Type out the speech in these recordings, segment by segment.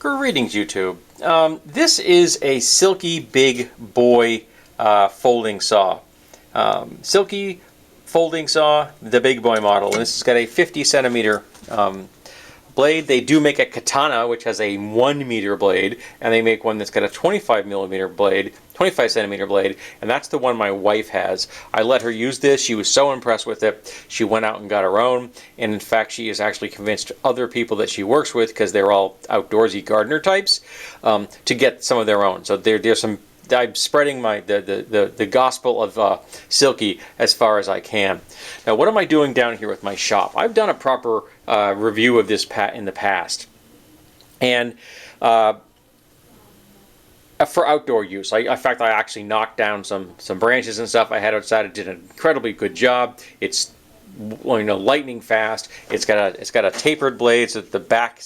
Greetings, YouTube. This is a Silky Big Boy folding saw. Silky folding saw, the Big Boy model. And this has got a 50 centimeter blade. They do make a katana, which has a 1 meter blade, and they make one that's got a 25 centimeter blade, and that's the one my wife has. I let her use this. She was so impressed with it. She went out and got her own, and in fact, she has actually convinced other people that she works with, because they're all outdoorsy gardener types, to get some of their own. So there's some. I'm spreading the gospel of Silky as far as I can. Now, what am I doing down here with my shop? I've done a proper review of this in the past, and for outdoor use. In fact, I actually knocked down some branches and stuff I had outside. It did an incredibly good job. It's lightning fast. It's got a tapered blade, so that the back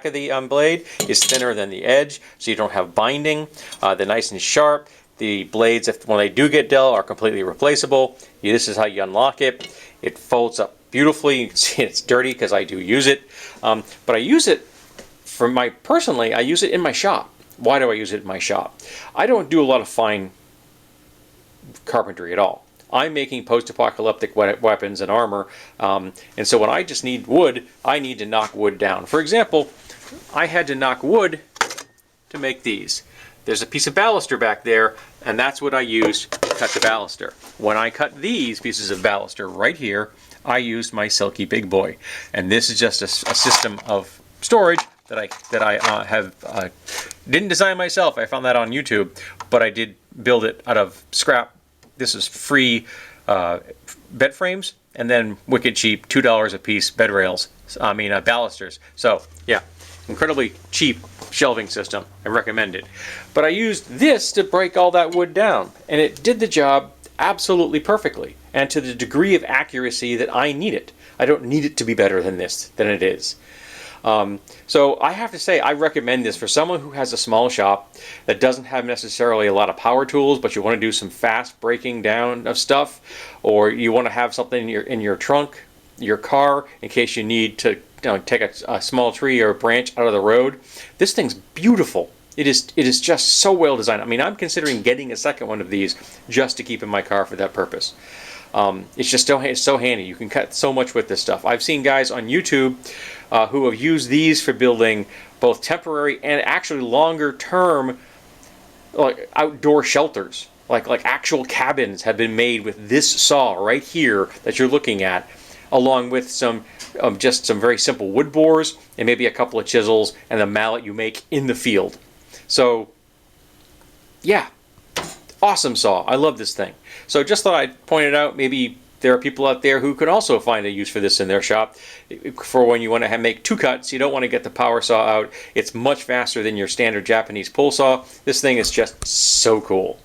of the blade is thinner than the edge, so you don't have binding. They're nice and sharp. The blades, when they do get dull, are completely replaceable. This is how you unlock it. It folds up beautifully. You can see it's dirty because I do use it, but I use it personally. I use it in my shop. Why do I use it in my shop? I don't do a lot of fine carpentry at all. I'm making post-apocalyptic weapons and armor, and so when I just need wood, I need to knock wood down. For example, I had to knock wood to make these. There's a piece of baluster back there, and that's what I used to cut the baluster. When I cut these pieces of baluster right here, I used my Silky Big Boy, and this is just a system of storage that I didn't design myself. I found that on YouTube, but I did build it out of scrap. This is free bed frames, and then wicked cheap, $2 a piece bed rails. Balusters. So yeah, incredibly cheap shelving system. I recommend it. But I used this to break all that wood down, and it did the job absolutely perfectly, and to the degree of accuracy that I need it. I don't need it to be better than it is. So I have to say, I recommend this for someone who has a small shop that doesn't have necessarily a lot of power tools, but you want to do some fast breaking down of stuff, or you want to have something in your trunk, your car, in case you need to take a small tree or a branch out of the road. This thing's beautiful. It is just so well designed. I'm considering getting a second one of these just to keep in my car for that purpose. It's so handy. You can cut so much with this stuff. I've seen guys on YouTube who have used these for building both temporary and actually longer term outdoor shelters. Like actual cabins have been made with this saw right here that you're looking at, along with just some very simple wood bores and maybe a couple of chisels and the mallet you make in the field. So yeah, awesome saw. I love this thing. So just thought I'd point it out. Maybe there are people out there who could also find a use for this in their shop. For when you want to make two cuts, you don't want to get the power saw out. It's much faster than your standard Japanese pull saw. This thing is just so cool.